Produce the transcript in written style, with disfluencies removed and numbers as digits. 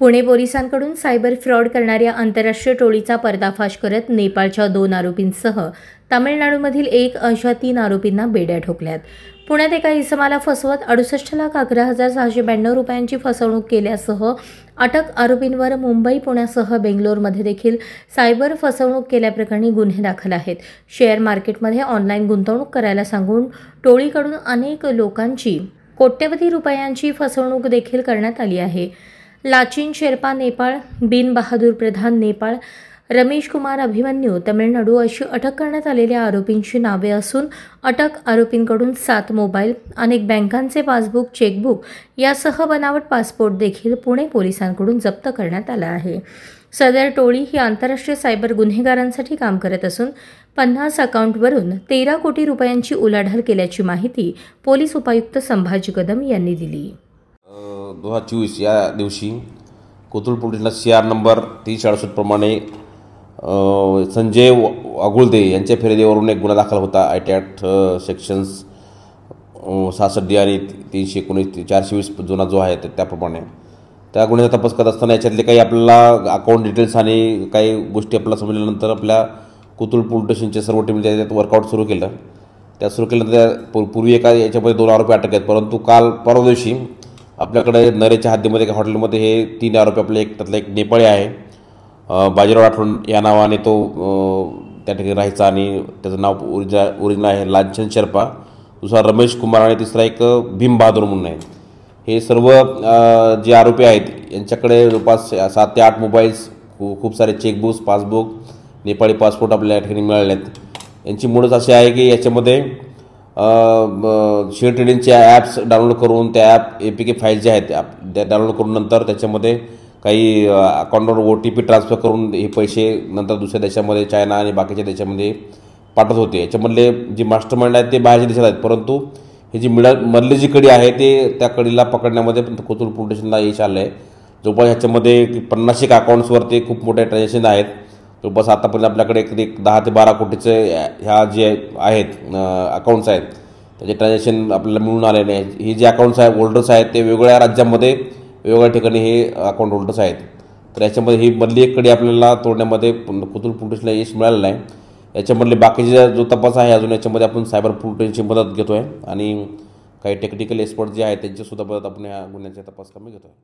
पुणे पोलिसांकडून cyber fraud करणाऱ्या आंतरराष्ट्रीय टोळीचा पर्दाफाश करत नेपाळच्या 2 आरोपींसह तामिळनाडूमधील अशा 3 आरोपींना बेड्या ठोकल्यात। पुण्यात एका इसमाला फसवत 68,11,692 रुपयांची फसवणूक केल्यासह अटक आरोपींवर मुंबई, पुण्यासह बेंगलोरमध्ये देखील सायबर फसवणूक केल्याप्रकरणी गुन्हे दाखल आहेत। शेअर मार्केटमध्ये ऑनलाईन गुंतवणूक करायला सांगून टोळीकडून अनेक लोकांची कोट्यवधी रुपयांची फसवणूक देखील करण्यात आली आहे। लाचिन शेर्पा नेपाळ, बिन बहादूर प्रधान नेपाळ, रमेश कुमार अभिमन्यू तमिळनाडू अशी अटक करण्यात आलेल्या आरोपींची नावे असून अटक आरोपींकडून 7 मोबाईल, अनेक बँकांचे पासबुक, चेकबुक यासह बनावट पासपोर्ट देखील पुणे पोलिसांकडून जप्त करण्यात आला आहे। सदर टोळी ही आंतरराष्ट्रीय सायबर गुन्हेगारांसाठी काम करत असून 50 अकाउंटवरून 13 कोटी रुपयांची उलाढाल केल्याची माहिती पोलीस उपायुक्त संभाजी कदम यांनी दिली। 2024 या दिवशी कोथरूड पोलिसांना CR नंबर 368 प्रमाणे संजय अगुळदे यांच्या फिर्यादीवरून एक गुन्हा दाखल होता। IT ॲक्ट सेक्शन्स 66D आणि 319 420 जुना जो आहे त्याप्रमाणे त्या गुन्ह्याचा तपास करत असताना याच्यातले काही आपल्याला अकाउंट डिटेल्स आणि काही गोष्टी आपल्याला समजल्यानंतर आपल्या कोथरूड पोलीस स्टेशनच्या सर्व टीमने त्यात वर्कआउट सुरू केलं। त्या सुरू केल्यानंतर पूर्वी एका याच्यामध्ये 2 आरोपी अटक आहेत, परंतु काल परवा दिवशी आपल्याकडे नरेच्या हद्दीमध्ये एका हॉटेलमध्ये हे 3 आरोपी आपले त्यातला एक नेपाळी आहे, बाजीराव राठोड या नावाने तो त्या ठिकाणी राहायचा आणि त्याचं नाव ओरिजिनल आहे लाचिन शेर्पा, दुसरा रमेश कुमार आणि तिसरा एक भीम बहादूर म्हणून आहे। हे सर्व जे आरोपी आहेत यांच्याकडे जवळपास 7 ते 8 मोबाईल्स, खूप सारे चेकबुक्स, पासबुक, नेपाळी पासपोर्ट आपल्या या ठिकाणी मिळाले आहेत। यांची मुळच अशी आहे की याच्यामध्ये शेअर ट्रेडिंगचे ॲप्स डाउनलोड करून त्या ॲप APK फाईल जे आहेत त्या डाउनलोड करून नंतर त्याच्यामध्ये काही अकाउंटवर OTP ट्रान्सफर करून हे पैसे नंतर दुसऱ्या देशामध्ये, चायना आणि बाकीच्या देशामध्ये पाठवत होते। याच्यामधले जे मास्टरमाइंड आहेत ते बाहेरच्या देशात आहेत, परंतु ही जी मधली जी कडी आहे ते त्या कडीला पकडण्यामध्ये कोथरूड पोलीस स्टेशनला यश आलं आहे। जवळपास ह्याच्यामध्ये 50 अकाउंट्सवरती खूप मोठे ट्रान्झॅक्शन आहेत। जवळपास आतापर्यंत आपल्याकडे एक 10 ते 12 कोटीचे ह्या जे आहेत अकाउंट्स आहेत त्याचे ट्रान्झॅक्शन आपल्याला मिळून आलेले आहेत। हे जे अकाउंट्स आहेत होल्डर्स आहेत ते वेगवेगळ्या राज्यामध्ये वेगवेगळ्या ठिकाणी हे अकाउंट होल्डर्स आहेत। तर याच्यामध्ये ही मधली एक कडी आपल्याला तोडण्यामध्ये कोथरूड पोलिसला यश मिळालेलं आहे। याच्यामधले बाकीचे जो तपास आहे अजून याच्यामध्ये आपण सायबर पोलिसची मदत घेतो आहे आणि काही टेक्निकल एक्सपर्ट जे आहेत त्यांचीसुद्धा मदत आपण या गुन्ह्याचा तपास कमी घेतो आहे।